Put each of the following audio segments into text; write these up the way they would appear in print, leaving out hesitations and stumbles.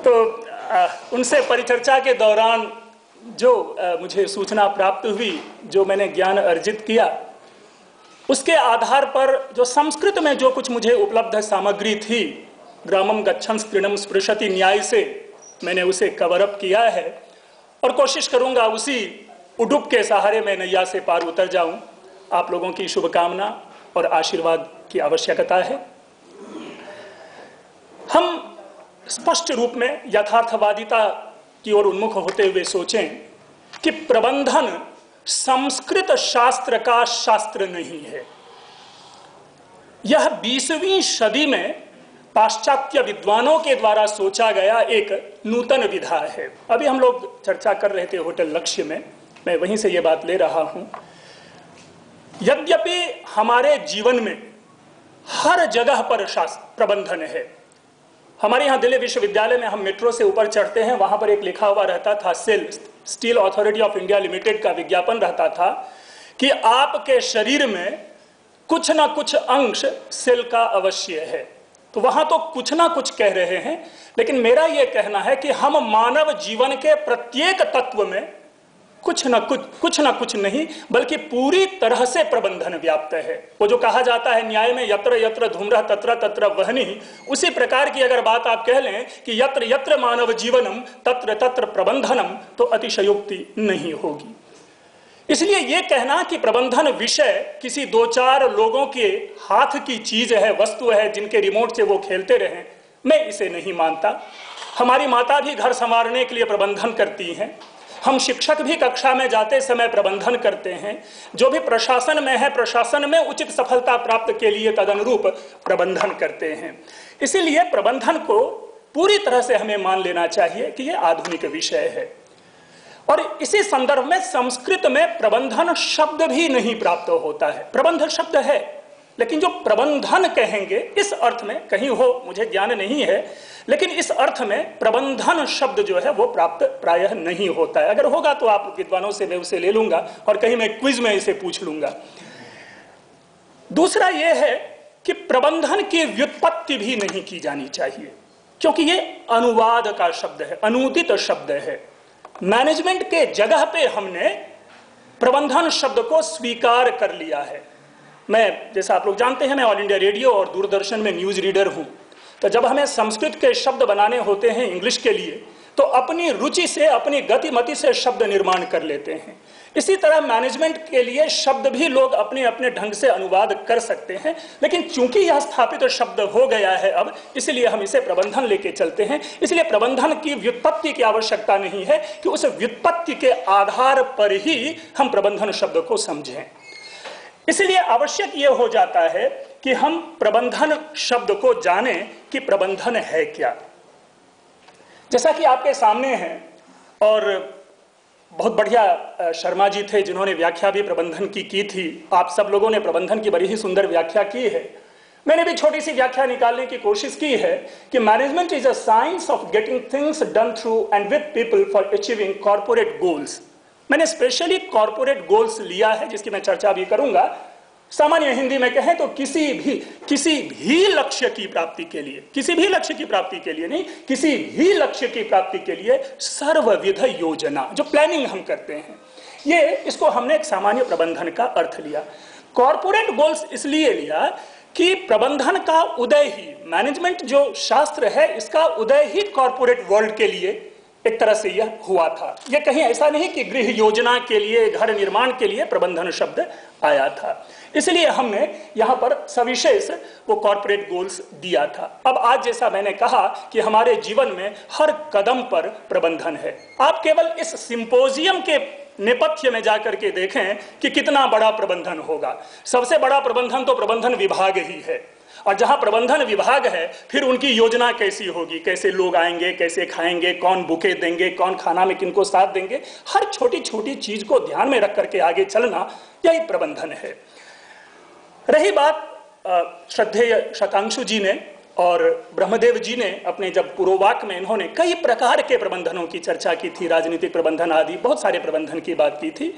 तो उनसे परिचर्चा के दौरान जो मुझे सूचना प्राप्त हुई, जो मैंने ज्ञान अर्जित किया, उसके आधार पर जो संस्कृत में जो कुछ मुझे उपलब्ध सामग्री थी, ग्रामम गच्छन् तृणम स्पृशति न्याय से मैंने उसे कवर अप किया है और कोशिश करूंगा उसी उडुप के सहारे मैं नैया से पार उतर जाऊं। आप लोगों की शुभकामना और आशीर्वाद की आवश्यकता है। हम स्पष्ट रूप में यथार्थवादिता की ओर उन्मुख होते हुए सोचें कि प्रबंधन संस्कृत शास्त्र का शास्त्र नहीं है। यह 20वीं सदी में पाश्चात्य विद्वानों के द्वारा सोचा गया एक नूतन विधा है। अभी हम लोग चर्चा कर रहे थे होटल लक्ष्य में, मैं वहीं से ये बात ले रहा हूं। यद्यपि हमारे जीवन में हर जगह पर प्रबंधन है। हमारे यहाँ दिल्ली विश्वविद्यालय में हम मेट्रो से ऊपर चढ़ते हैं, वहां पर एक लिखा हुआ रहता था, SAIL Steel Authority of India Limited का विज्ञापन रहता था कि आपके शरीर में कुछ ना कुछ अंश सेल का अवश्य है। तो वहां तो कुछ ना कुछ कह रहे हैं, लेकिन मेरा यह कहना है कि हम मानव जीवन के प्रत्येक तत्व में कुछ ना कुछ नहीं बल्कि पूरी तरह से प्रबंधन व्याप्त है। वो जो कहा जाता है न्याय में, यत्र यत्र धूम्रः तत्र तत्र वह्निः, उसी प्रकार की अगर बात आप कह लें कि यत्र यत्र मानव जीवनम तत्र तत्र प्रबंधनम, तो अतिशयोक्ति नहीं होगी। इसलिए यह कहना कि प्रबंधन विषय किसी 2-4 लोगों के हाथ की चीज है, वस्तु है, जिनके रिमोट से वो खेलते रहें, मैं इसे नहीं मानता। हमारी माता भी घर संवारने के लिए प्रबंधन करती हैं। हम शिक्षक भी कक्षा में जाते समय प्रबंधन करते हैं। जो भी प्रशासन में है, प्रशासन में उचित सफलता प्राप्त के लिए तदनुरूप प्रबंधन करते हैं। इसीलिए प्रबंधन को पूरी तरह से हमें मान लेना चाहिए कि यह आधुनिक विषय है। और इसी संदर्भ में संस्कृत में प्रबंधन शब्द भी नहीं प्राप्त होता है। प्रबंध शब्द है, लेकिन जो प्रबंधन कहेंगे इस अर्थ में कहीं हो, मुझे ज्ञान नहीं है, लेकिन इस अर्थ में प्रबंधन शब्द जो है वो प्राप्त प्रायः नहीं होता है। अगर होगा तो आप विद्वानों से मैं उसे ले लूंगा और कहीं मैं क्विज में इसे पूछ लूंगा। दूसरा यह है कि प्रबंधन की व्युत्पत्ति भी नहीं की जानी चाहिए, क्योंकि ये अनुवाद का शब्द है, अनूदित शब्द है। मैनेजमेंट के जगह पे हमने प्रबंधन शब्द को स्वीकार कर लिया है। मैं, जैसा आप लोग जानते हैं, मैं ऑल इंडिया रेडियो और दूरदर्शन में न्यूज रीडर हूं। तो जब हमें संस्कृत के शब्द बनाने होते हैं इंग्लिश के लिए, तो अपनी रुचि से, अपनी गतिमति से शब्द निर्माण कर लेते हैं। इसी तरह मैनेजमेंट के लिए शब्द भी लोग अपने अपने ढंग से अनुवाद कर सकते हैं, लेकिन चूंकि यह स्थापित शब्द हो गया है अब, इसलिए हम इसे प्रबंधन लेके चलते हैं। इसलिए प्रबंधन की व्युत्पत्ति की आवश्यकता नहीं है कि उस व्युत्पत्ति के आधार पर ही हम प्रबंधन शब्द को समझें। इसलिए आवश्यक यह हो जाता है कि हम प्रबंधन शब्द को जानें कि प्रबंधन है क्या। जैसा कि आपके सामने है, और बहुत बढ़िया शर्मा जी थे जिन्होंने व्याख्या भी प्रबंधन की थी। आप सब लोगों ने प्रबंधन की बड़ी ही सुंदर व्याख्या की है। मैंने भी छोटी सी व्याख्या निकालने की कोशिश की है कि management is a science of getting things done through and with people for achieving corporate goals. मैंने स्पेशली कॉर्पोरेट गोल्स लिया है, जिसकी मैं चर्चा भी करूंगा। सामान्य हिंदी में कहें तो किसी भी लक्ष्य की प्राप्ति के लिए, किसी भी लक्ष्य की प्राप्ति के लिए नहीं, किसी भी लक्ष्य की प्राप्ति के लिए सर्वविध योजना, जो प्लानिंग हम करते हैं, ये इसको हमने एक सामान्य प्रबंधन का अर्थ लिया। कॉर्पोरेट गोल्स इसलिए लिया कि प्रबंधन का उदय ही, मैनेजमेंट जो शास्त्र है, इसका उदय ही कॉर्पोरेट वर्ल्ड के लिए एक तरह से यह हुआ था। यह कहीं ऐसा नहीं कि गृह योजना के लिए, घर निर्माण के लिए प्रबंधन शब्द आया था। इसलिए हमने यहां पर सविशेष वो कॉर्पोरेट गोल्स दिया था। अब आज जैसा मैंने कहा कि हमारे जीवन में हर कदम पर प्रबंधन है। आप केवल इस सिंपोजियम के नेपथ्य में जाकर के देखें कि कितना बड़ा प्रबंधन होगा। सबसे बड़ा प्रबंधन तो प्रबंधन विभाग ही है, और जहां प्रबंधन विभाग है फिर उनकी योजना कैसी होगी, कैसे लोग आएंगे, कैसे खाएंगे, कौन बुके देंगे, कौन खाना में किनको साथ देंगे, हर छोटी छोटी चीज को ध्यान में रख करके आगे चलना, यही प्रबंधन है। रही बात श्रद्धेय शतांशु जी ने और ब्रह्मदेव जी ने अपने जब पूर्ववाक में इन्होंने कई प्रकार के प्रबंधनों की चर्चा की थी, राजनीतिक प्रबंधन आदि बहुत सारे प्रबंधन की बात की थी।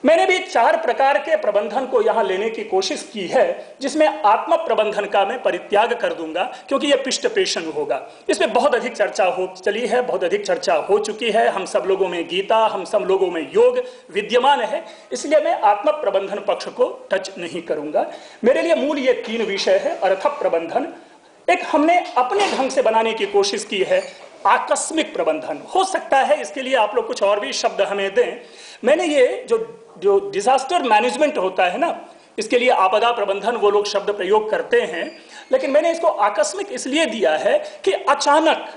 मैंने भी 4 प्रकार के प्रबंधन को यहां लेने की कोशिश की है, जिसमें आत्म प्रबंधन का मैं परित्याग कर दूंगा क्योंकि यह पृष्ठ पेशन होगा। इसमें बहुत अधिक चर्चा हो चली है, बहुत अधिक चर्चा हो चुकी है। हम सब लोगों में गीता, हम सब लोगों में योग विद्यमान है, इसलिए मैं आत्म प्रबंधन पक्ष को टच नहीं करूंगा। मेरे लिए मूल ये 3 विषय है। अर्थ प्रबंधन एक हमने अपने ढंग से बनाने की कोशिश की है। आकस्मिक प्रबंधन हो सकता है, इसके लिए आप लोग कुछ और भी शब्द हमें दें। मैंने ये जो डिजास्टर मैनेजमेंट होता है ना, इसके लिए आपदा प्रबंधन वो लोग शब्द प्रयोग करते हैं, लेकिन मैंने इसको आकस्मिक इसलिए दिया है कि अचानक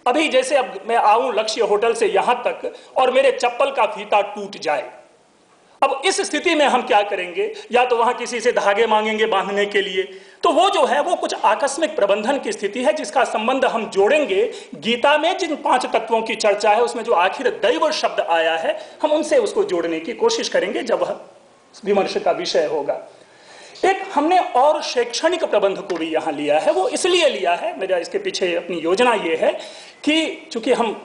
अभी जैसे अब मैं आऊं लक्ष्य होटल से यहां तक और मेरे चप्पल का फीता टूट जाए, अब इस स्थिति में हम क्या करेंगे? या तो वहां किसी से धागे मांगेंगे बांधने के लिए, तो वो जो है वो कुछ आकस्मिक प्रबंधन की स्थिति है, जिसका संबंध हम जोड़ेंगे गीता में जिन 5 तत्वों की चर्चा है उसमें जो आखिर दैव शब्द आया है, हम उनसे उसको जोड़ने की कोशिश करेंगे जब वह विमर्श का विषय होगा। एक हमने और शैक्षणिक प्रबंध को भी यहां लिया है। वो इसलिए लिया है, मेरा इसके पीछे अपनी योजना ये है कि चूंकि हम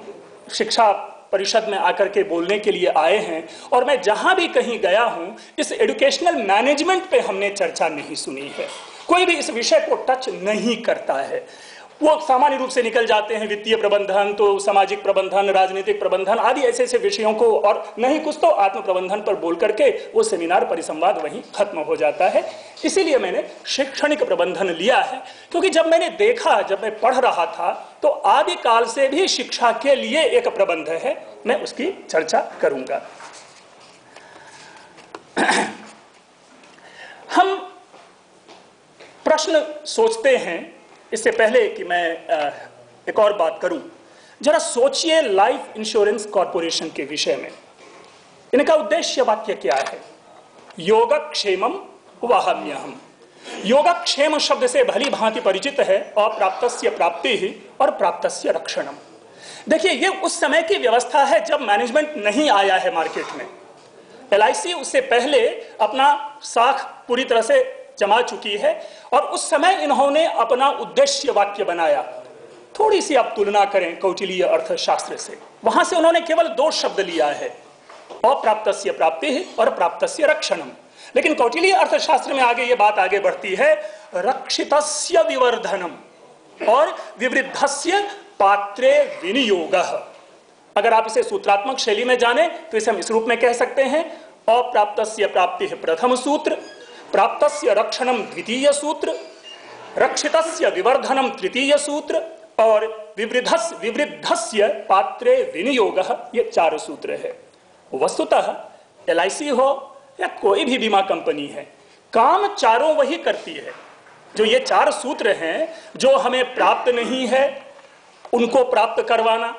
शिक्षा परिषद में आकर के बोलने के लिए आए हैं और मैं जहां भी कहीं गया हूं इस एजुकेशनल मैनेजमेंट पे हमने चर्चा नहीं सुनी है। कोई भी इस विषय को टच नहीं करता है। वो सामान्य रूप से निकल जाते हैं वित्तीय प्रबंधन, तो सामाजिक प्रबंधन, राजनीतिक प्रबंधन आदि ऐसे ऐसे विषयों को, और नहीं कुछ तो आत्म प्रबंधन पर बोल करके वो सेमिनार परिसंवाद वहीं खत्म हो जाता है। इसीलिए मैंने शैक्षणिक प्रबंधन लिया है, क्योंकि जब मैंने देखा, जब मैं पढ़ रहा था, तो आदिकाल से भी शिक्षा के लिए एक प्रबंध है, मैं उसकी चर्चा करूंगा। हम प्रश्न सोचते हैं, इससे पहले कि मैं एक और बात करूं, जरा सोचिए लाइफ इंश्योरेंस कॉर्पोरेशन के विषय में। इनका उद्देश्य वाक्य क्या है? योगक्षेमम वहाम्यहम्। योगक्षेम शब्द से भली भांति परिचित है, अप्राप्तस्य प्राप्ति ही और प्राप्तस्य रक्षणम। देखिए, ये उस समय की व्यवस्था है जब मैनेजमेंट नहीं आया है मार्केट में। LIC उससे पहले अपना साख पूरी तरह से जमा चुकी है और उस समय इन्होंने अपना उद्देश्य वाक्य बनाया। थोड़ी सी आप तुलना करें कौटिल्य अर्थशास्त्र से, वहां से उन्होंने केवल 2 शब्द लिया है, अप्राप्तस्य प्राप्ति और प्राप्तस्य रक्षणम। लेकिन कौटिल्य अर्थशास्त्र में आगे ये बात आगे बढ़ती है, रक्षितस्य विवर्धनम और विवृद्धस्य पात्रे विनियोगः। अगर आप इसे सूत्रात्मक शैली में जाने तो इसे हम इस रूप में कह सकते हैं, अप्राप्तस्य प्राप्ति प्रथम सूत्र, प्राप्तस्य रक्षणम द्वितीय सूत्र, रक्षितस्य विवर्धनम तृतीय सूत्र और विवृद्धस्य पात्रे विनियोगः, ये 4 सूत्र है। वस्तुतः LIC हो या कोई भी बीमा कंपनी है, काम चारों वही करती है। जो ये 4 सूत्र हैं, जो हमें प्राप्त नहीं है उनको प्राप्त करवाना,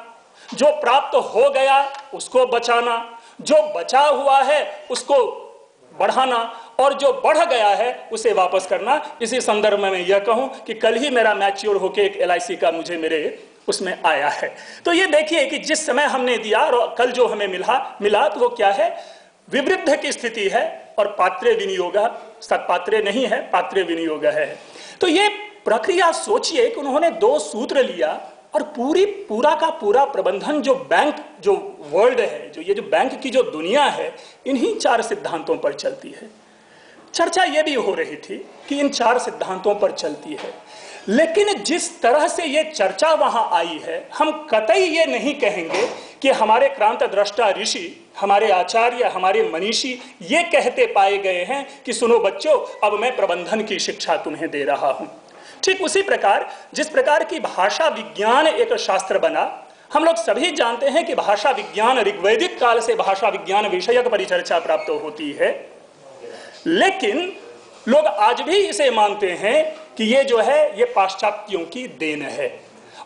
जो प्राप्त हो गया उसको बचाना, जो बचा हुआ है उसको बढ़ाना और जो बढ़ गया है उसे वापस करना। इसी संदर्भ में मैं यह कहूं कि कल ही मेरा मैच्योर होके एक LIC का मुझे मेरे उसमें आया है। तो ये देखिए कि जिस समय हमने दिया और कल जो हमें मिला तो वो क्या है? विवृद्ध की स्थिति है और पात्रे विनियोग, सत्पात्रे नहीं है, पात्रे विनियोग है। तो ये प्रक्रिया सोचिए कि उन्होंने 2 सूत्र लिया और पूरा का पूरा प्रबंधन जो बैंक, जो वर्ल्ड है, जो ये जो बैंक की जो दुनिया है, इन्हीं 4 सिद्धांतों पर चलती है। चर्चा ये भी हो रही थी कि इन 4 सिद्धांतों पर चलती है, लेकिन जिस तरह से ये चर्चा वहां आई है, हम कतई ये नहीं कहेंगे कि हमारे क्रांत दृष्टा ऋषि, हमारे आचार्य, हमारे मनीषी ये कहते पाए गए हैं कि सुनो बच्चों, अब मैं प्रबंधन की शिक्षा तुम्हें दे रहा हूं। ठीक उसी प्रकार जिस प्रकार की भाषा विज्ञान एक शास्त्र बना, हम लोग सभी जानते हैं कि भाषा विज्ञान ऋग्वैदिक काल से भाषा विज्ञान विषयक परिचर्चा प्राप्त होती है, लेकिन लोग आज भी इसे मानते हैं कि ये जो है ये पाश्चात्यों की देन है।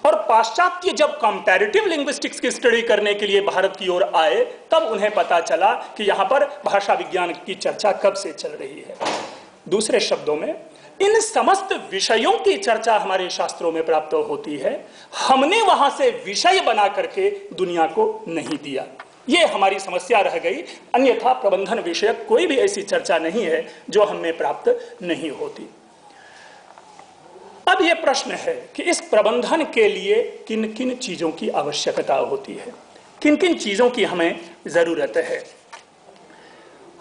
और पाश्चात्य जब कंपैरेटिव लिंग्विस्टिक्स की स्टडी करने के लिए भारत की ओर आए, तब उन्हें पता चला कि यहां पर भाषा विज्ञान की चर्चा कब से चल रही है। दूसरे शब्दों में, इन समस्त विषयों की चर्चा हमारे शास्त्रों में प्राप्त होती है, हमने वहां से विषय बना करके दुनिया को नहीं दिया। ये हमारी समस्या रह गई। अन्यथा प्रबंधन विषयक कोई भी ऐसी चर्चा नहीं है जो हमें प्राप्त नहीं होती। अब यह प्रश्न है कि इस प्रबंधन के लिए किन किन चीजों की आवश्यकता होती है, किन किन चीजों की हमें जरूरत है।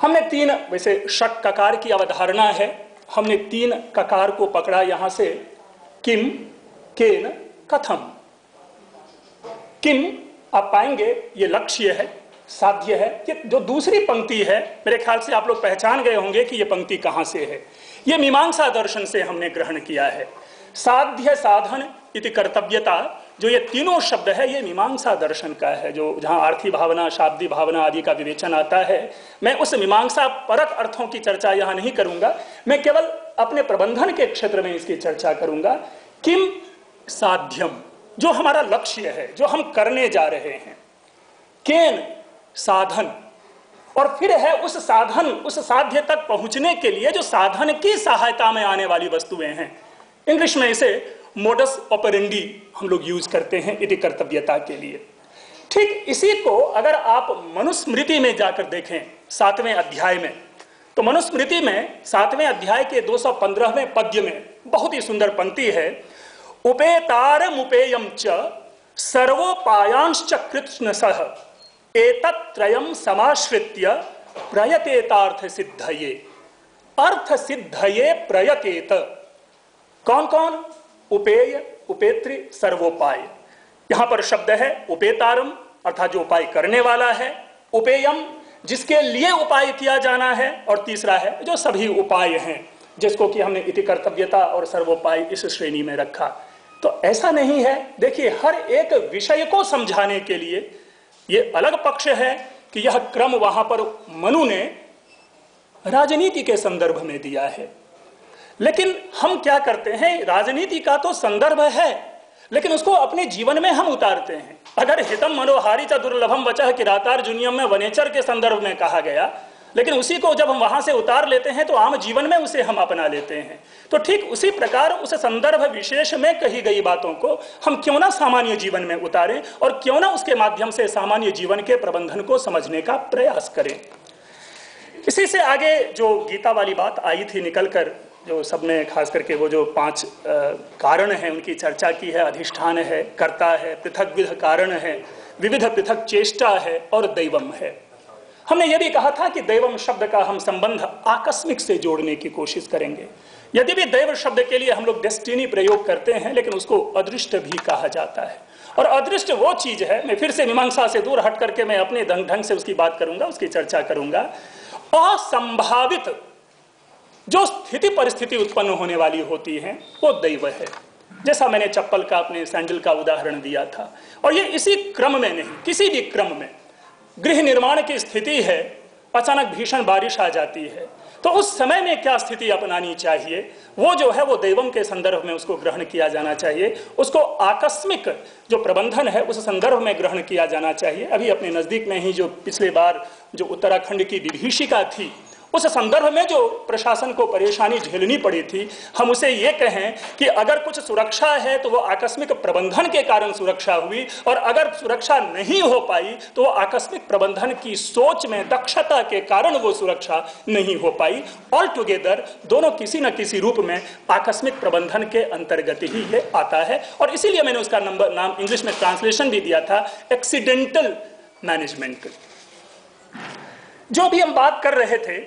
हमने 3, वैसे षट ककार की अवधारणा है, हमने 3 ककार को पकड़ा यहां से, किम, केन, कथम। किम आप पाएंगे ये लक्ष्य है, साध्य है। कि जो दूसरी पंक्ति है, मेरे ख्याल से आप लोग पहचान गए होंगे कि ये पंक्ति कहां से है। ये मीमांसा दर्शन से हमने ग्रहण किया है। साध्य, साधन इति कर्तव्यता, जो ये तीनों शब्द है, ये मीमांसा दर्शन का है, जो जहां आर्थी भावना, शाब्दी भावना आदि का विवेचन आता है। मैं उस मीमांसा परक अर्थों की चर्चा यहां नहीं करूंगा, मैं केवल अपने प्रबंधन के क्षेत्र में इसकी चर्चा करूंगा। किम साध्यम, जो हमारा लक्ष्य है, जो हम करने जा रहे हैं। केन साधन, और फिर है उस साधन, उस साध्य तक पहुंचने के लिए जो साधन की सहायता में आने वाली वस्तुएं हैं। इंग्लिश में इसे मोडस ऑपरेंडी हम लोग यूज करते हैं इति कर्तव्यता के लिए। ठीक इसी को अगर आप मनुस्मृति में जाकर देखें 7वें अध्याय में, तो मनुस्मृति में 7वें अध्याय के 215वें पद्य में बहुत ही सुंदर पंक्ति है। उपेतारमुपेयं च सर्वोपायांश्च कृत्स्नसः एतत्त्रयं समाश्रित्य प्रयतेतार्थ सिद्धये। अर्थ सिद्धये प्रयतेत। कौन कौन? उपेय, उपेत्री, सर्वोपाय। यहां पर शब्द है उपेतारम, अर्थात जो उपाय करने वाला है, उपेयम जिसके लिए उपाय किया जाना है, और तीसरा है जो सभी उपाय हैं, जिसको कि हमने इति कर्तव्यता और सर्वोपाय इस श्रेणी में रखा। तो ऐसा नहीं है, देखिए हर एक विषय को समझाने के लिए ये अलग पक्ष है कि यह क्रम वहां पर मनु ने राजनीति के संदर्भ में दिया है। लेकिन हम क्या करते हैं, राजनीति का तो संदर्भ है, लेकिन उसको अपने जीवन में हम उतारते हैं। अगर हितम मनोहारी च दुर्लभम वचः किरातार्जुनीयम में वनेचर के संदर्भ में कहा गया, लेकिन उसी को जब हम वहां से उतार लेते हैं तो आम जीवन में उसे हम अपना लेते हैं। तो ठीक उसी प्रकार उस संदर्भ विशेष में कही गई बातों को हम क्यों ना सामान्य जीवन में उतारें, और क्यों ना उसके माध्यम से सामान्य जीवन के प्रबंधन को समझने का प्रयास करें। इसी से आगे जो गीता वाली बात आई थी निकलकर, जो सबने खास करके वो जो 5 कारण हैं उनकी चर्चा की है। अधिष्ठान है, कर्ता है, पृथक विध कारण है, विविध पृथक चेष्टा है, और दैवम है। हमने यह भी कहा था कि दैवम शब्द का हम संबंध आकस्मिक से जोड़ने की कोशिश करेंगे। यदि भी दैव शब्द के लिए हम लोग डेस्टिनी प्रयोग करते हैं, लेकिन उसको अदृष्ट भी कहा जाता है। और अदृष्ट वो चीज है, मैं फिर से मीमांसा से दूर हट करके मैं अपने ढंग से उसकी बात करूंगा, उसकी चर्चा करूंगा। असंभावित जो स्थिति परिस्थिति उत्पन्न होने वाली होती है वो दैव है। जैसा मैंने चप्पल का, अपने सैंडल का उदाहरण दिया था। और ये इसी क्रम में नहीं, किसी भी क्रम में गृह निर्माण की स्थिति है, अचानक भीषण बारिश आ जाती है, तो उस समय में क्या स्थिति अपनानी चाहिए, वो जो है वो दैवम के संदर्भ में उसको ग्रहण किया जाना चाहिए। उसको आकस्मिक जो प्रबंधन है उस संदर्भ में ग्रहण किया जाना चाहिए। अभी अपने नजदीक में ही जो पिछले बार जो उत्तराखंड की विभीषिका थी, उस संदर्भ में जो प्रशासन को परेशानी झेलनी पड़ी थी, हम उसे ये कहें कि अगर कुछ सुरक्षा है तो वो आकस्मिक प्रबंधन के कारण सुरक्षा हुई, और अगर सुरक्षा नहीं हो पाई तो वो आकस्मिक प्रबंधन की सोच में दक्षता के कारण वो सुरक्षा नहीं हो पाई। ऑल टुगेदर दोनों किसी न किसी रूप में आकस्मिक प्रबंधन के अंतर्गत ही ये आता है। और इसीलिए मैंने उसका नाम इंग्लिश में ट्रांसलेशन भी दिया था, एक्सीडेंटल मैनेजमेंट। जो भी हम बात कर रहे थे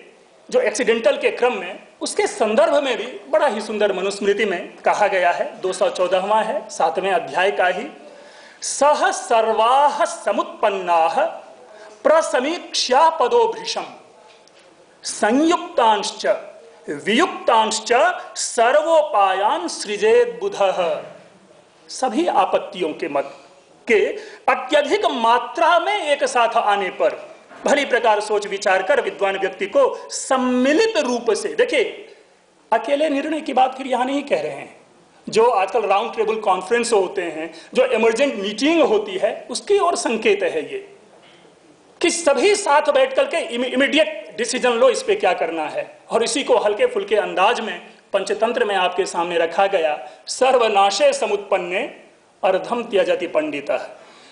जो एक्सीडेंटल के क्रम में, उसके संदर्भ में भी बड़ा ही सुंदर मनुस्मृति में कहा गया है। 214वां है 7वें अध्याय का ही। सह सर्वाः समुत्पन्नाः प्रसमीक्ष्या पदो भृशम संयुक्तांश्च वियुक्तांश्च सर्वोपायान् सृजेत बुधः। सभी आपत्तियों के मत के अत्यधिक मात्रा में एक साथ आने पर भली प्रकार सोच विचार कर विद्वान व्यक्ति को सम्मिलित रूप से, देखिए अकेले निर्णय की बात फिर यहां नहीं कह रहे हैं, जो आजकल राउंड टेबल कॉन्फ्रेंस होते हैं, जो इमरजेंट मीटिंग होती है, उसकी ओर संकेत है ये कि सभी साथ बैठ करके इमीडिएट डिसीजन लो इस पे क्या करना है। और इसी को हल्के फुल्के अंदाज में पंचतंत्र में आपके सामने रखा गया, सर्वनाशे समुत्पन्ने अर्धम त्यजति पंडितः।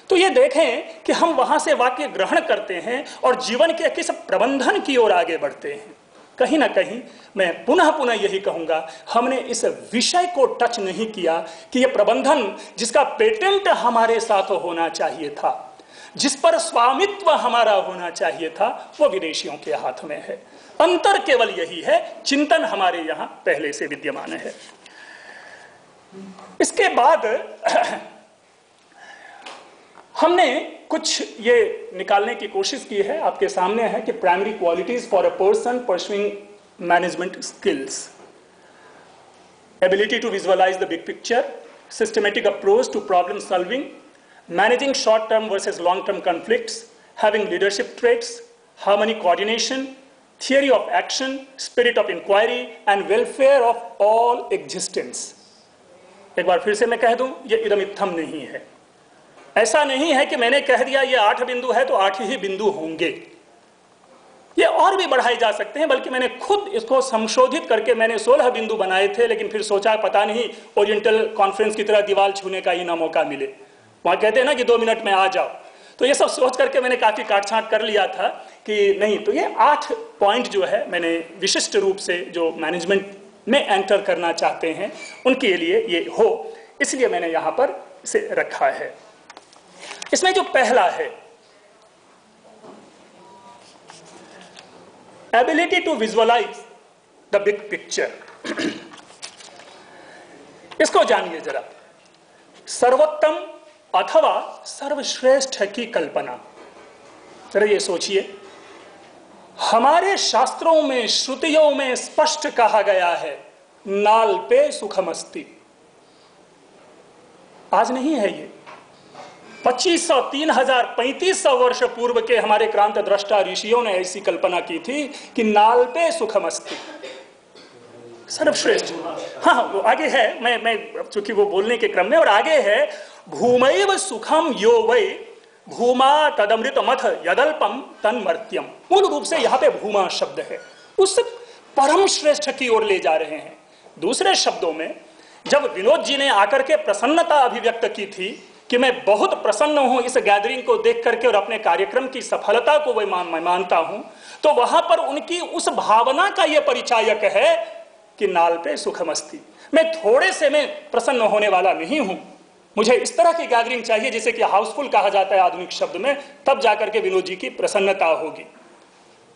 तो ये देखें कि हम वहां से वाक्य ग्रहण करते हैं और जीवन के किस प्रबंधन की ओर आगे बढ़ते हैं। कहीं ना कहीं मैं पुनः यही कहूंगा, हमने इस विषय को टच नहीं किया कि यह प्रबंधन जिसका पेटेंट हमारे साथ होना चाहिए था, जिस पर स्वामित्व हमारा होना चाहिए था वो विदेशियों के हाथ में है। अंतर केवल यही है, चिंतन हमारे यहां पहले से विद्यमान है। इसके बाद हमने कुछ ये निकालने की कोशिश की है, आपके सामने है कि primary qualities for a person pursuing management skills, ability to visualise the big picture, systematic approach to problem solving, managing short-term versus long-term conflicts, having leadership traits, harmony coordination, theory of action, spirit of inquiry, and welfare of all existence. एक बार फिर से मैं कह दूं, ये इदमित्थम नहीं है। ऐसा नहीं है कि मैंने कह दिया ये 8 बिंदु है तो 8 ही बिंदु होंगे, ये और भी बढ़ाए जा सकते हैं, बल्कि मैंने खुद इसको संशोधित करके मैंने 16 बिंदु बनाए थे, लेकिन फिर सोचा पता नहीं ओरिएंटल कॉन्फ्रेंस की तरह दीवार छूने का ही ना मौका मिले। वहाँ कहते हैं ना कि 2 मिनट में आ जाओ, तो ये सब सोच करके मैंने काफ़ी काट छांट कर लिया था कि नहीं, तो ये 8 पॉइंट जो है मैंने विशिष्ट रूप से जो मैनेजमेंट में एंटर करना चाहते हैं उनके लिए ये हो, इसलिए मैंने यहाँ पर इसे रखा है। इसमें जो पहला है, ability to visualise the big picture, इसको जानिए जरा। सर्वोत्तम अथवा सर्वश्रेष्ठ की कल्पना, जरा ये सोचिए, हमारे शास्त्रों में श्रुतियों में स्पष्ट कहा गया है नाल पे सुखमस्ति। आज नहीं है ये, 2500, 3000, 3500 वर्ष पूर्व के हमारे क्रांत दृष्टा ऋषियों ने ऐसी कल्पना की थी कि नाल पे सुखमस्ति, सर्वश्रेष्ठ। हाँ, वो आगे है, मैं चूंकि वो बोलने के क्रम में, और आगे है भूमैव सुखम यो वै भूमा तदमृत मथ यदल्पम तन्मर्त्यम। मूल रूप से यहाँ पे भूमा शब्द है, उस परम श्रेष्ठ की ओर ले जा रहे हैं। दूसरे शब्दों में, जब विनोद जी ने आकर के प्रसन्नता अभिव्यक्त की थी कि मैं बहुत प्रसन्न हूं इस गैदरिंग को देख करके और अपने कार्यक्रम की सफलता को मैं मानता हूं, तो वहां पर उनकी उस भावना का यह परिचायक है कि नाल पे सुखमस्ती। मैं थोड़े से में प्रसन्न होने वाला नहीं हूं, मुझे इस तरह की गैदरिंग चाहिए जिसे कि हाउसफुल कहा जाता है आधुनिक शब्द में, तब जाकर के विनोद जी की प्रसन्नता होगी।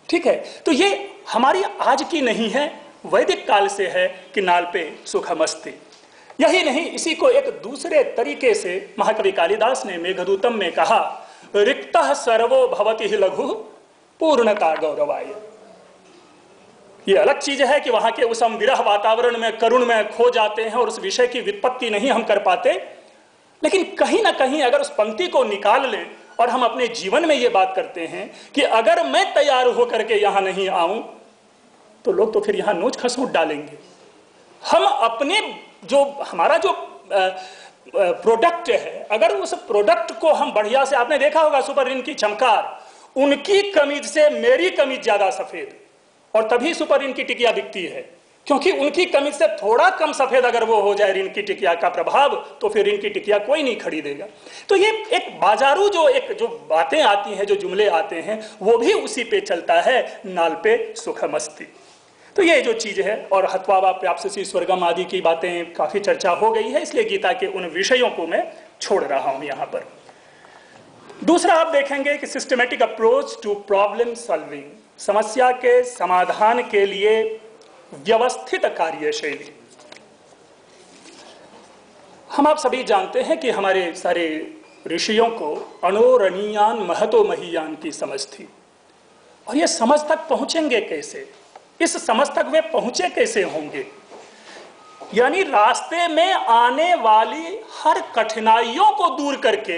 ठीक है, तो ये हमारी आज की नहीं है, वैदिक काल से है कि नाल पे सुखमस्ती। यही नहीं, इसी को एक दूसरे तरीके से महाकवि कालिदास ने मेघदूतम में कहा, रिक्तः सर्वो भवति हि लघु पूर्णता गौरवाय। ये अलग चीज है कि वहां के उस हम विरह वातावरण में करुण में खो जाते हैं और उस विषय की व्युत्पत्ति नहीं हम कर पाते, लेकिन कहीं ना कहीं अगर उस पंक्ति को निकाल लें और हम अपने जीवन में ये बात करते हैं कि अगर मैं तैयार होकर के यहां नहीं आऊं तो लोग तो फिर यहां नोच खसोट डालेंगे। हम अपने जो हमारा जो प्रोडक्ट है, अगर उस प्रोडक्ट को हम बढ़िया से, आपने देखा होगा सुपर रिन की चमकार, उनकी कमीज से मेरी कमीज ज्यादा सफेद, और तभी सुपर रिन की टिकिया बिकती है, क्योंकि उनकी कमीज से थोड़ा कम सफेद अगर वो हो जाए रिन की टिकिया का प्रभाव, तो फिर रिन की टिकिया कोई नहीं खरीदेगा। तो ये एक बाजारू जो बातें आती हैं, जो जुमले आते हैं, वो भी उसी पे चलता है, नाल पे सुखमस्ती। तो ये जो चीज है, और हत्वा वा प्याप्स्यसि स्वर्गम आदि की बातें काफी चर्चा हो गई है, इसलिए गीता के उन विषयों को मैं छोड़ रहा हूं यहां पर। दूसरा आप देखेंगे कि systematic approach to problem solving, समस्या के समाधान के लिए व्यवस्थित कार्यशैली। हम आप सभी जानते हैं कि हमारे सारे ऋषियों को अणोरणीयान महतो महीयान की समझ थी, और ये समझ तक पहुंचेंगे कैसे, इस समझ तक वे पहुंचे कैसे होंगे, यानी रास्ते में आने वाली हर कठिनाइयों को दूर करके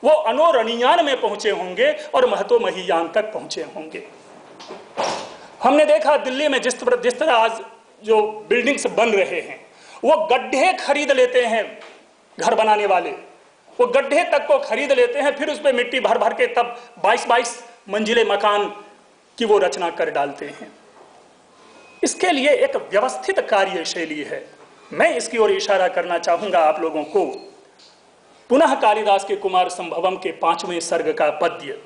वो अणोरणीयान में पहुंचे होंगे और महतो महीयान तक पहुंचे होंगे। हमने देखा दिल्ली में जिस तरह आज जो बिल्डिंग्स बन रहे हैं, वो गड्ढे खरीद लेते हैं घर बनाने वाले, वो गड्ढे तक को खरीद लेते हैं, फिर उस पर मिट्टी भर भर के तब 22-22 मंजिले मकान की वो रचना कर डालते हैं। इसके लिए एक व्यवस्थित कार्यशैली है। मैं इसकी ओर इशारा करना चाहूंगा आप लोगों को, पुनः कालिदास के कुमार संभवम के 5वें सर्ग का पद्य।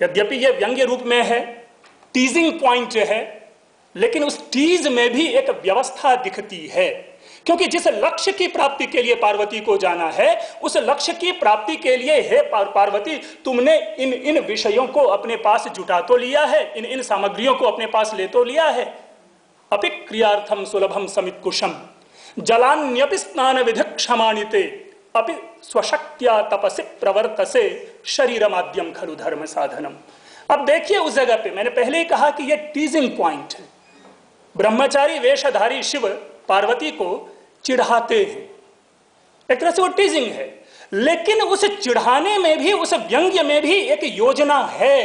यद्यपि यह व्यंग्य रूप में है, टीजिंग पॉइंट है, लेकिन उस टीज में भी एक व्यवस्था दिखती है क्योंकि जिस लक्ष्य की प्राप्ति के लिए पार्वती को जाना है, उस लक्ष्य की प्राप्ति के लिए हे पार्वती, तुमने इन इन विषयों को अपने पास जुटा तो लिया है, इन इन सामग्रियों को अपने पास ले तो लिया है। अपि क्रियार्थम सुलभम समित्कुशम जलान्यपि स्नान विधि क्षमानिते अपि स्वशक्त्या तपसि प्रवर्तसे शरीरमाद्यम खलु धर्म साधनम। अब देखिए उस जगह पे मैंने पहले ही कहा कि यह टीजिंग पॉइंट है। ब्रह्मचारी वेशधारी शिव पार्वती को चिढ़ाते हैं, एक तरह से वो टीजिंग है, लेकिन उस चिढ़ाने में भी, उस व्यंग्य में भी एक योजना है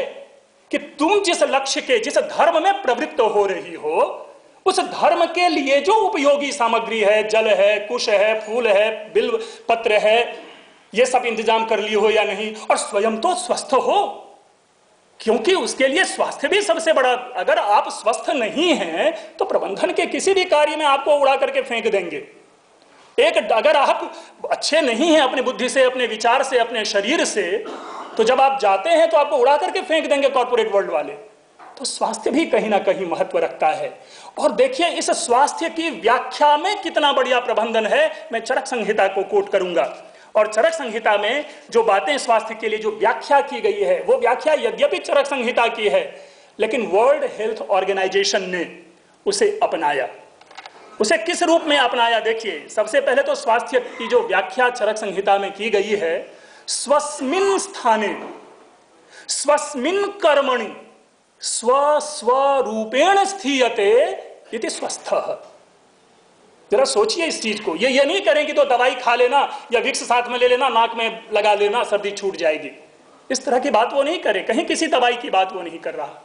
कि तुम जिस लक्ष्य के, जिस धर्म में प्रवृत्त हो रही हो, उस धर्म के लिए जो उपयोगी सामग्री है, जल है, कुश है, फूल है, बिल्व पत्र है, ये सब इंतजाम कर ली हो या नहीं, और स्वयं तो स्वस्थ हो, क्योंकि उसके लिए स्वास्थ्य भी सबसे बड़ा। अगर आप स्वस्थ नहीं हैं तो प्रबंधन के किसी भी कार्य में आपको उड़ा करके फेंक देंगे। अगर आप अच्छे नहीं हैं अपनी बुद्धि से, अपने विचार से, अपने शरीर से, तो जब आप जाते हैं तो आपको उड़ा करके फेंक देंगे कॉर्पोरेट वर्ल्ड वाले। तो स्वास्थ्य भी कहीं ना कहीं महत्व रखता है। और देखिए इस स्वास्थ्य की व्याख्या में कितना बढ़िया प्रबंधन है। मैं चरक संहिता को कोट करूंगा, और चरक संहिता में जो बातें स्वास्थ्य के लिए जो व्याख्या की गई है, वो व्याख्या यद्यपि चरक संहिता की है, लेकिन वर्ल्ड हेल्थ ऑर्गेनाइजेशन ने उसे अपनाया। उसे किस रूप में अपनाया? देखिए, सबसे पहले तो स्वास्थ्य की जो व्याख्या चरक संहिता में की गई है, स्वस्मिन् स्थाने स्वस्मिन् कर्मणि स्वस्वरूपेण स्थीयते इति स्वस्थः। जरा सोचिए इस चीज को। ये नहीं करेंगे तो दवाई खा लेना या विक्स साथ में ले लेना, नाक में लगा लेना, सर्दी छूट जाएगी, इस तरह की बात वो नहीं करे। कहीं किसी दवाई की बात वो नहीं कर रहा।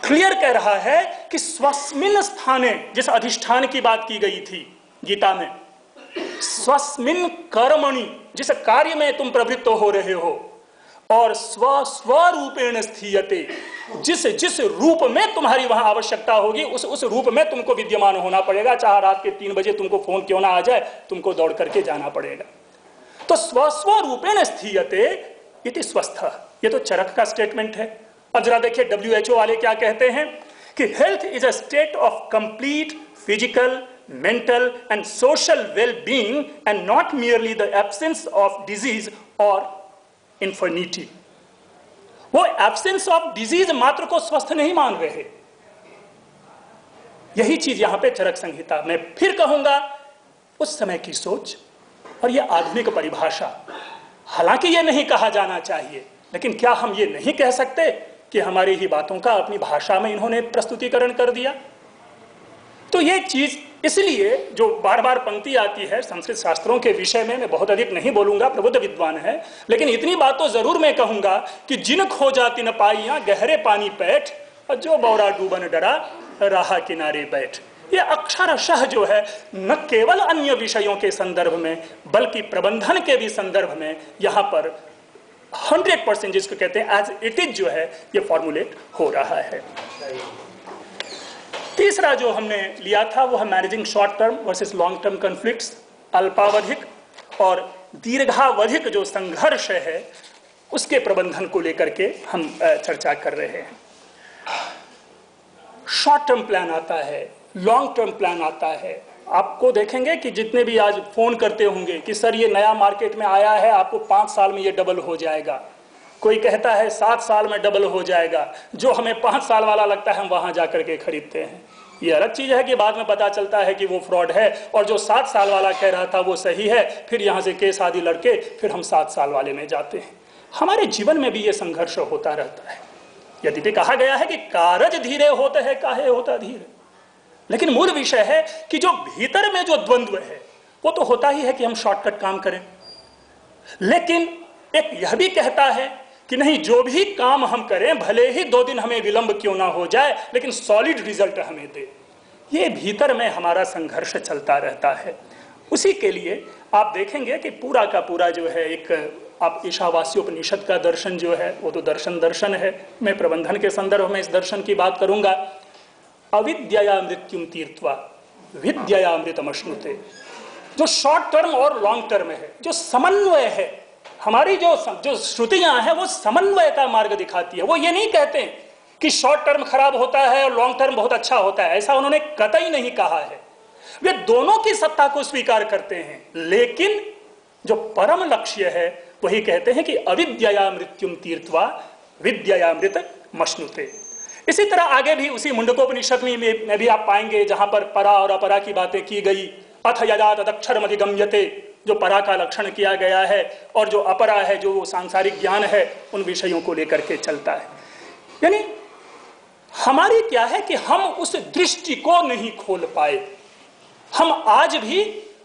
क्लियर कह रहा है कि स्वस्मिन् स्थाने, जिस अधिष्ठान की बात की गई थी गीता में, स्वस्मिन् कर्मणि, जिस कार्य में तुम प्रवृत्त हो रहे हो, और स्वरूपेण स्थीयते, जिस रूप में तुम्हारी वहां आवश्यकता होगी, उस रूप में तुमको विद्यमान होना पड़ेगा। चाहे रात के 3 बजे तुमको फोन क्यों ना आ जाए, तुमको दौड़ करके जाना पड़ेगा। तो स्वरूपेण स्थीयते इति स्वस्थः, ये तो चरक का स्टेटमेंट है। अब जरा देखिए WHO वाले क्या कहते हैं कि health is a state of complete physical, mental and social well being and not merely the absence of disease और इन्फर्निटी। वो एब्सेंस ऑफ डिजीज मात्र को स्वस्थ नहीं मान रहे। यही चीज यहां पे चरक संहिता में, फिर कहूंगा, उस समय की सोच और ये आधुनिक परिभाषा। हालांकि ये नहीं कहा जाना चाहिए, लेकिन क्या हम ये नहीं कह सकते कि हमारी ही बातों का अपनी भाषा में इन्होंने प्रस्तुतिकरण कर दिया? तो ये चीज, इसलिए जो बार बार पंक्ति आती है संस्कृत शास्त्रों के विषय में, मैं बहुत अधिक नहीं बोलूंगा, प्रबुद्ध विद्वान है, लेकिन इतनी बात तो जरूर मैं कहूंगा कि जिन खोजा तिन पाइयां गहरे पानी पैठ, और जो बौरा डूबन डरा रहा किनारे बैठ। ये अक्षरशः जो है न केवल अन्य विषयों के संदर्भ में, बल्कि प्रबंधन के भी संदर्भ में यहाँ पर 100% जिसको कहते हैं एज इट इज जो है ये फॉर्मुलेट हो रहा है। तीसरा जो हमने लिया था वो है managing short term versus long term conflicts. अल्पावधिक और दीर्घावधिक जो संघर्ष है उसके प्रबंधन को लेकर के हम चर्चा कर रहे हैं। शॉर्ट टर्म प्लान आता है, लॉन्ग टर्म प्लान आता है। आपको देखेंगे कि जितने भी आज फोन करते होंगे कि सर ये नया मार्केट में आया है, आपको 5 साल में ये डबल हो जाएगा, कोई कहता है 7 साल में डबल हो जाएगा। जो हमें 5 साल वाला लगता है हम वहां जाकर के खरीदते हैं। ये अलग चीज है कि बाद में पता चलता है कि वो फ्रॉड है, और जो 7 साल वाला कह रहा था वो सही है, फिर यहाँ से केस आदि लड़के फिर हम 7 साल वाले में जाते हैं। हमारे जीवन में भी ये संघर्ष होता रहता है। यद्यपि कहा गया है कि कारज धीरे होते हैं काहे होता धीरे, लेकिन मूल विषय है कि जो भीतर में जो द्वंद्व है वो तो होता ही है कि हम शॉर्टकट काम करें, लेकिन एक यह भी कहता है कि नहीं, जो भी काम हम करें भले ही 2 दिन हमें विलंब क्यों ना हो जाए, लेकिन सॉलिड रिजल्ट हमें दे। ये भीतर में हमारा संघर्ष चलता रहता है। उसी के लिए आप देखेंगे कि पूरा का पूरा जो है एक आप ईशावास्योपनिषद का दर्शन जो है वो तो दर्शन है। मैं प्रबंधन के संदर्भ में इस दर्शन की बात करूंगा। अविद्यया मृत्युम तीर्थवा विद्यया अमृतमश्नुते। जो शॉर्ट टर्म और लॉन्ग टर्म है, जो समन्वय है, हमारी जो श्रुतियां हैं वो समन्वय का मार्ग दिखाती है। वो ये नहीं कहते कि शॉर्ट टर्म खराब होता है और लॉन्ग टर्म बहुत अच्छा होता है, ऐसा उन्होंने कतई नहीं कहा है। वे दोनों की सत्ता को स्वीकार करते हैं, लेकिन जो परम लक्ष्य है वही कहते हैं कि अविद्यया मृत्युम तीर्थवा विद्यया मृत मश्नुते। इसी तरह आगे भी उसी मुंडकोपनिषद में भी आप पाएंगे जहां पर परा और अपरा की बातें की गई। अथ यदा तदक्षरम अधिगम्यते, जो परा का लक्षण किया गया है, और जो अपरा है जो वो सांसारिक ज्ञान है, उन विषयों को लेकर के चलता है। यानी हमारी क्या है कि हम उस दृष्टि को नहीं खोल पाए। हम आज भी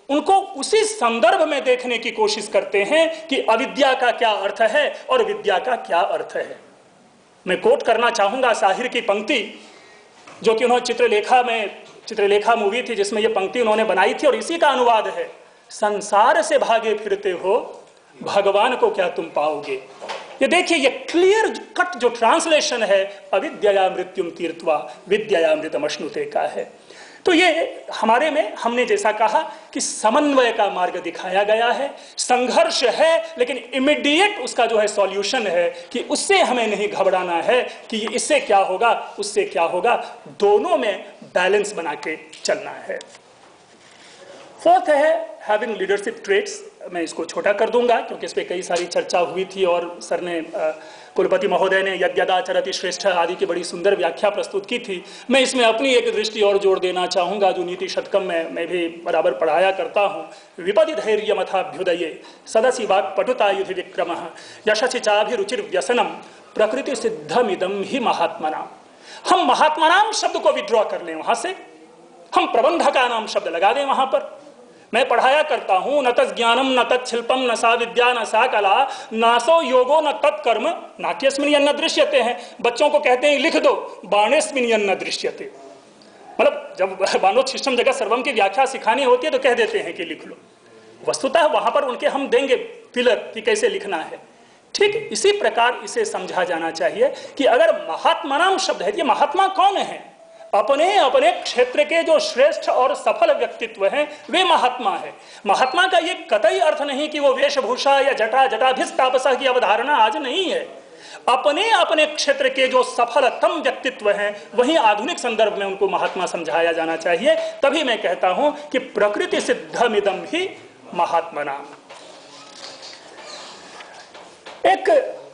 उनको उसी संदर्भ में देखने की कोशिश करते हैं कि अविद्या का क्या अर्थ है और विद्या का क्या अर्थ है। मैं कोट करना चाहूंगा साहिर की पंक्ति, जो कि उन्होंने चित्रलेखा मूवी थी जिसमें यह पंक्ति उन्होंने बनाई थी, और इसी का अनुवाद है, संसार से भागे फिरते हो भगवान को क्या तुम पाओगे। ये देखिए, ये क्लियर कट जो ट्रांसलेशन है अविद्यया मृत्युम तीर्थवा विद्यया मृतमश्नुते का है। तो ये हमारे में हमने जैसा कहा कि समन्वय का मार्ग दिखाया गया है। संघर्ष है, लेकिन इमीडिएट उसका जो है सॉल्यूशन है कि उससे हमें नहीं घबराना है कि इससे क्या होगा उससे क्या होगा, दोनों में बैलेंस बना के चलना है। फोर्थ है हैविंग लीडरशिप ट्रेट्स। मैं इसको छोटा कर दूंगा क्योंकि इस पर कई सारी चर्चा हुई थी, और सर ने कुलपति महोदय ने यद्यदाचरति श्रेष्ठ आदि की बड़ी सुंदर व्याख्या प्रस्तुत की थी। मैं इसमें अपनी एक दृष्टि और जोड़ देना चाहूँगा, जो नीति शतकम में मैं भी बराबर पढ़ाया करता हूँ। विपदि धैर्यमथाभ्युदये सदसि वाक्पटुता युधि विक्रमः यशसि चाभिरुचिर्व्यसनम प्रकृति सिद्धमिदं ही महात्मनाम। हम महात्मनाम शब्द को विड्रॉ कर लें वहाँ से, हम प्रबंधका नाम शब्द लगा दें वहाँ पर। मैं पढ़ाया करता हूं, न तज्ज्ञानम न तत्शिल्पम न सा विद्या न सा कला नासो योगो न तत्कर्म नाट्यस्मिन यन्न दृश्यते हैं। बच्चों को कहते हैं लिख दो, बाणेस्मिन यन्न दृश्यते। मतलब जब बाणोच्छिष्टम जगत सर्वम की व्याख्या सिखानी होती है तो कह देते हैं कि लिख लो। वस्तुतः वहां पर उनके हम देंगे पिलर कि कैसे लिखना है। ठीक इसी प्रकार इसे समझा जाना चाहिए कि अगर महात्मानाम शब्द है, ये महात्मा कौन है? अपने अपने क्षेत्र के जो श्रेष्ठ और सफल व्यक्तित्व हैं वे महात्मा है। महात्मा का ये कतई अर्थ नहीं कि वो वेशभूषा या जटाभिस्तापसा की अवधारणा आज नहीं है। अपने अपने क्षेत्र के जो सफलतम व्यक्तित्व हैं वहीं आधुनिक संदर्भ में उनको महात्मा समझाया जाना चाहिए। तभी मैं कहता हूं कि प्रकृति सिद्धमिदं ही महात्मनाम। एक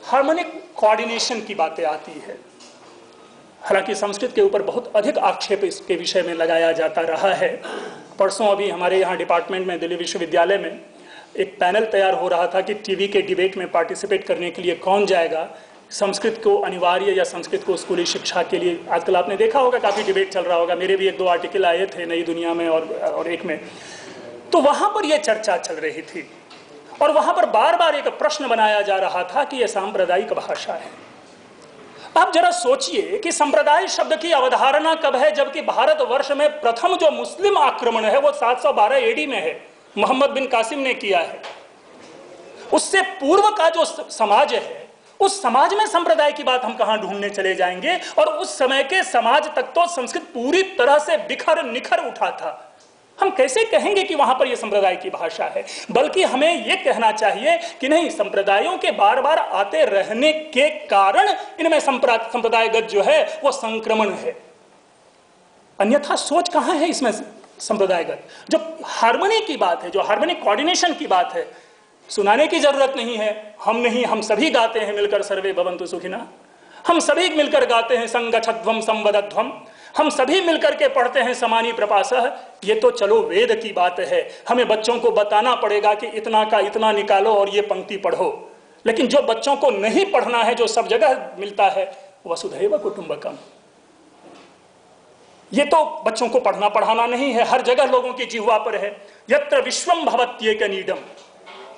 हार्मोनिक कोऑर्डिनेशन की बातें आती है। हालांकि संस्कृत के ऊपर बहुत अधिक आक्षेप इसके विषय में लगाया जाता रहा है। परसों अभी हमारे यहाँ डिपार्टमेंट में दिल्ली विश्वविद्यालय में एक पैनल तैयार हो रहा था कि टीवी के डिबेट में पार्टिसिपेट करने के लिए कौन जाएगा, संस्कृत को अनिवार्य या संस्कृत को स्कूली शिक्षा के लिए। आजकल आपने देखा होगा काफ़ी डिबेट चल रहा होगा, मेरे भी 1-2 आर्टिकल आए थे नई दुनिया में और एक में। तो वहाँ पर यह चर्चा चल रही थी और वहाँ पर बार बार एक प्रश्न बनाया जा रहा था कि यह सांप्रदायिक भाषा है। आप जरा सोचिए कि संप्रदाय शब्द की अवधारणा कब है, जबकि भारतवर्ष में प्रथम जो मुस्लिम आक्रमण है वो 712 एडी में है, मोहम्मद बिन कासिम ने किया है। उससे पूर्व का जो समाज है उस समाज में संप्रदाय की बात हम कहां ढूंढने चले जाएंगे। और उस समय के समाज तक तो संस्कृत पूरी तरह से बिखर निखर उठा था। हम कैसे कहेंगे कि वहां पर यह संप्रदाय की भाषा है? बल्कि हमें यह कहना चाहिए कि नहीं, संप्रदायों के बार बार आते रहने के कारण इनमें संप्रदायगत जो है वो संक्रमण है। अन्यथा सोच कहां है इसमें संप्रदायगत? जो हार्मनी की बात है, जो हार्मोनिक कोऑर्डिनेशन की बात है, सुनाने की जरूरत नहीं है। हम सभी गाते हैं मिलकर, सर्वे भवन्तु सुखिनः। हम सभी मिलकर गाते हैं संगच्छध्वम संवदध्वम। हम सभी मिलकर के पढ़ते हैं समानी प्रपासः। ये तो चलो वेद की बात है, हमें बच्चों को बताना पड़ेगा कि इतना का इतना निकालो और ये पंक्ति पढ़ो। लेकिन जो बच्चों को नहीं पढ़ना है, जो सब जगह मिलता है, वसुधैव कुटुंबकम, ये तो बच्चों को पढ़ना पढ़ाना नहीं है, हर जगह लोगों की जिह्वा पर है। यत्र विश्वम भवत्येकनीडम,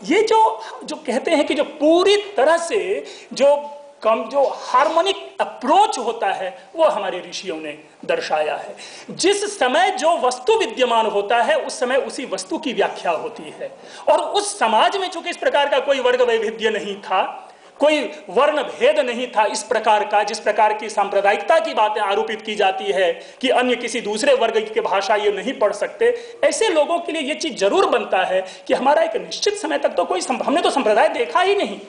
ये जो कहते हैं कि जो पूरी तरह से जो हार्मोनिक अप्रोच होता है वो हमारे ऋषियों ने दर्शाया है। जिस समय जो वस्तु विद्यमान होता है उस समय उसी वस्तु की व्याख्या होती है। और उस समाज में चूंकि इस प्रकार का कोई वर्ग वैविध्य नहीं था, कोई वर्ण भेद नहीं था इस प्रकार का, जिस प्रकार की सांप्रदायिकता की बातें आरोपित की जाती है कि अन्य किसी दूसरे वर्ग की भाषा ये नहीं पढ़ सकते, ऐसे लोगों के लिए ये चीज जरूर बनता है कि हमारा एक निश्चित समय तक तो हमने तो संप्रदाय देखा ही नहीं।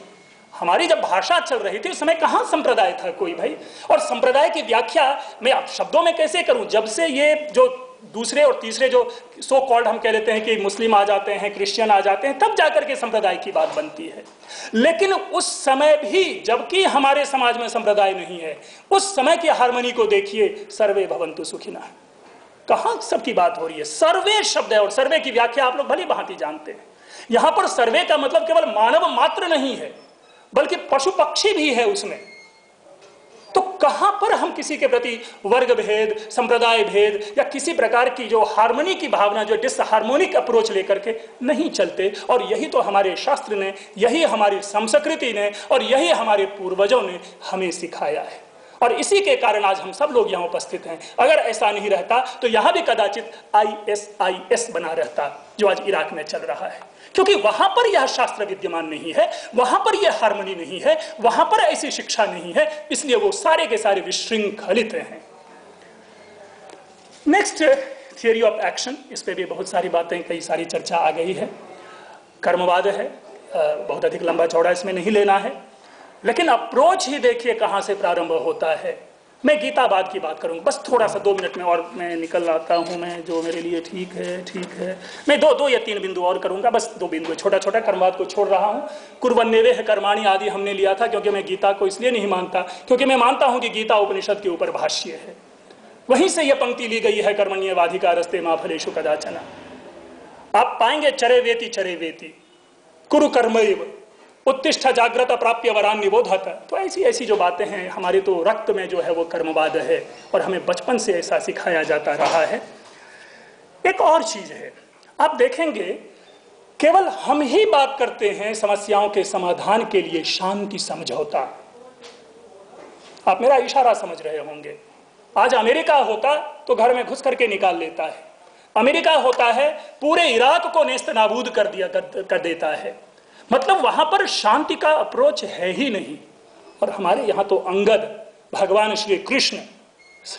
हमारी जब भाषा चल रही थी उस समय कहाँ संप्रदाय था कोई भाई? और संप्रदाय की व्याख्या मैं अब शब्दों में कैसे करूं? जब से ये जो दूसरे और तीसरे जो सो कॉल्ड हम कह लेते हैं कि मुस्लिम आ जाते हैं, क्रिश्चियन आ जाते हैं, तब जाकर के संप्रदाय की बात बनती है। लेकिन उस समय भी जबकि हमारे समाज में संप्रदाय नहीं है, उस समय की हार्मनी को देखिए, सर्वे भवन्तु सुखिनः, कहां सबकी बात हो रही है? सर्वे शब्द है और सर्वे की व्याख्या आप लोग भली भांति जानते हैं। यहां पर सर्वे का मतलब केवल मानव मात्र नहीं है, बल्कि पशु पक्षी भी है उसमें। तो कहां पर हम किसी के प्रति वर्ग भेद, संप्रदाय भेद या किसी प्रकार की जो हार्मनी की भावना, जो डिसहार्मोनिक अप्रोच लेकर के नहीं चलते। और यही तो हमारे शास्त्र ने, यही हमारी संस्कृति ने और यही हमारे पूर्वजों ने हमें सिखाया है। और इसी के कारण आज हम सब लोग यहाँ उपस्थित हैं। अगर ऐसा नहीं रहता तो यहाँ भी कदाचित ISIS बना रहता, जो आज इराक में चल रहा है, क्योंकि वहां पर यह शास्त्र विद्यमान नहीं है, वहां पर यह हार्मनी नहीं है, वहां पर ऐसी शिक्षा नहीं है, इसलिए वो सारे के सारे विशृंखलित हैं। नेक्स्ट, थियरी ऑफ एक्शन, इस पे भी बहुत सारी बातें, कई सारी चर्चा आ गई है। कर्मवाद है, बहुत अधिक लंबा चौड़ा इसमें नहीं लेना है, लेकिन अप्रोच ही देखिए कहां से प्रारंभ होता है। मैं गीतावाद की बात करूंगा बस थोड़ा सा 2 मिनट में, और मैं निकल आता हूं, मैं जो मेरे लिए ठीक है। मैं दो या 3 बिंदु और करूंगा, बस 2 बिंदु, छोटा छोटा कर्मवाद को छोड़ रहा हूं। कुर्वन्नेवेह कर्माणि आदि हमने लिया था, क्योंकि मैं गीता को इसलिए नहीं मानता, क्योंकि मैं मानता हूं कि गीता उपनिषद के ऊपर भाष्य है। वहीं से यह पंक्ति ली गई है, कर्मण्येवाधिकारस्ते मा फलेषु कदाचन। आप पाएंगे चरे वेति कुरु कर्मैव उत्तिष्ठ जागृत प्राप्य वरान निबोधत। तो ऐसी ऐसी जो बातें हैं, हमारे तो रक्त में जो है वो कर्मवाद है, और हमें बचपन से ऐसा सिखाया जाता रहा है। एक और चीज है, आप देखेंगे केवल हम ही बात करते हैं समस्याओं के समाधान के लिए शांति समझौता। आप मेरा इशारा समझ रहे होंगे। आज अमेरिका होता तो घर में घुस करके निकाल लेता है, अमेरिका होता है पूरे इराक को नेस्त नाबूद कर देता है। मतलब वहां पर शांति का अप्रोच है ही नहीं। और हमारे यहाँ तो अंगद, भगवान श्री कृष्ण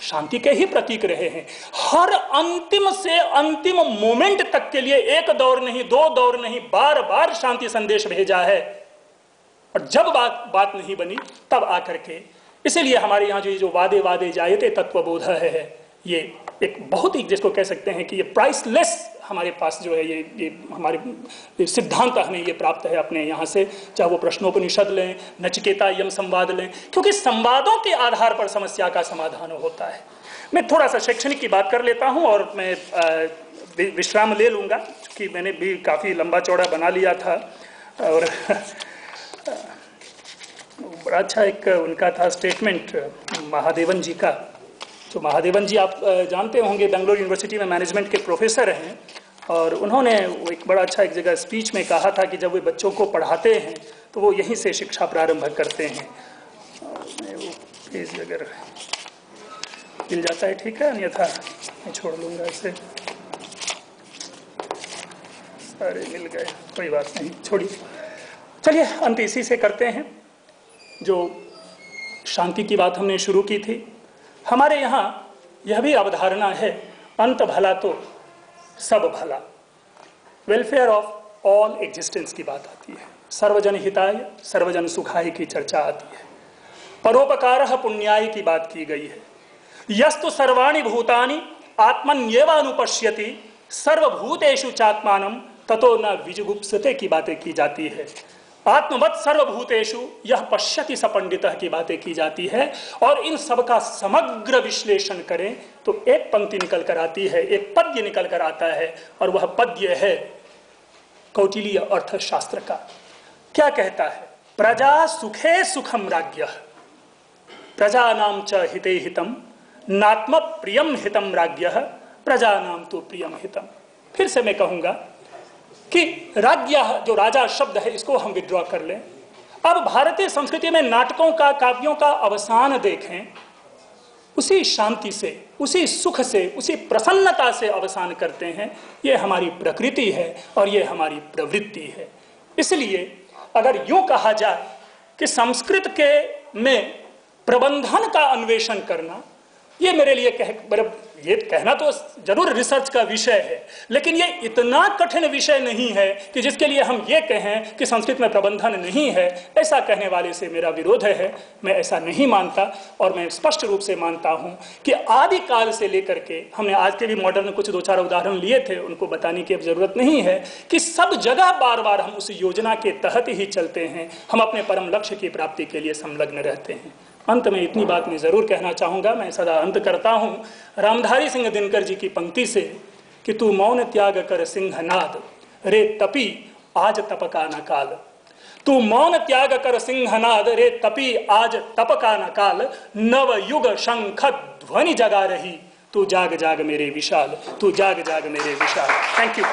शांति के ही प्रतीक रहे हैं। हर अंतिम से अंतिम मोमेंट तक के लिए 1 दौर नहीं, 2 दौर नहीं, बार बार शांति संदेश भेजा है। और जब बात नहीं बनी तब आकर के, इसीलिए हमारे यहाँ जो वादे जायते तत्वबोध है, ये एक बहुत ही, जिसको कह सकते हैं कि ये प्राइसलेस हमारे पास जो है, ये हमारे सिद्धांत हमें ये प्राप्त है अपने यहाँ से। चाहे वो प्रश्नोपनिषद लें, नचिकेता यम संवाद लें, क्योंकि संवादों के आधार पर समस्या का समाधान होता है। मैं थोड़ा सा शैक्षणिक की बात कर लेता हूँ और मैं विश्राम ले लूँगा, क्योंकि मैंने भी काफ़ी लंबा चौड़ा बना लिया था। और बड़ा अच्छा एक उनका था स्टेटमेंट महादेवन जी का। तो महादेवन जी आप जानते होंगे, बेंगलोर यूनिवर्सिटी में मैनेजमेंट के प्रोफेसर हैं, और उन्होंने एक बड़ा अच्छा एक जगह स्पीच में कहा था कि जब वे बच्चों को पढ़ाते हैं तो वो यहीं से शिक्षा प्रारंभ करते हैं। मैं वो पेज अगर मिल जाता है ठीक है, अन्यथा मैं छोड़ लूँगा इसे। सारे मिल गए, कोई बात नहीं, छोड़िए। चलिए अंत इसी से करते हैं। जो शांति की बात हमने शुरू की थी, हमारे यहाँ यह भी अवधारणा है, अंत भला तो सब भला, वेलफेयर ऑफ ऑल एग्जिस्टेंस की बात आती है। सर्वजन हिताय सर्वजन सुखाय की चर्चा आती है। परोपकारः पुण्याय की बात की गई है। यस्तु सर्वाणि भूतानि आत्मन्येवानुपश्यति सर्वभूतेषु चात्मानं ततो न विजुगुप्सते की बातें की जाती है। आत्मवत् सर्वभूतेषु यह पश्यति स पंडितः की बातें की जाती है। और इन सब का समग्र विश्लेषण करें तो एक पंक्ति निकल कर आती है, एक पद्य निकल कर आता है, और वह पद्य है कौटिल्य अर्थशास्त्र का। क्या कहता है? प्रजा सुखे सुखम राज्ञः प्रजानां च हिते हितम नात्म प्रियम हितम राज्ञः प्रजानां तो प्रियम हितम। फिर से मैं कहूंगा कि राज्य, जो राजा शब्द है, इसको हम विड्रॉ कर लें। अब भारतीय संस्कृति में नाटकों का, काव्यों का अवसान देखें, उसी शांति से, उसी सुख से, उसी प्रसन्नता से अवसान करते हैं। ये हमारी प्रकृति है और ये हमारी प्रवृत्ति है। इसलिए अगर यूं कहा जाए कि संस्कृत के में प्रबंधन का अन्वेषण करना, ये मेरे लिए ये कहना तो जरूर रिसर्च का विषय है, लेकिन ये इतना कठिन विषय नहीं है कि जिसके लिए हम ये कहें कि संस्कृत में प्रबंधन नहीं है। ऐसा कहने वाले से मेरा विरोध है, मैं ऐसा नहीं मानता। और मैं स्पष्ट रूप से मानता हूँ कि आदिकाल से लेकर के, हमने आज के भी मॉडर्न कुछ 2-4 उदाहरण लिए थे, उनको बताने की अब जरूरत नहीं है, कि सब जगह बार बार हम उस योजना के तहत ही चलते हैं, हम अपने परम लक्ष्य की प्राप्ति के लिए संलग्न रहते हैं। अंत में इतनी बात मैं जरूर कहना चाहूँगा, मैं सदा अंत करता हूँ रामधारी सिंह दिनकर जी की पंक्ति से कि तू मौन त्याग कर सिंहनाद, रे तपी आज तप का न काल। तू मौन त्याग कर सिंहनाद, रे तपी आज तप का न काल। नव युग शंख ध्वनि जगा रही, तू जाग जाग मेरे विशाल, तू जाग जाग मेरे विशाल। Thank you.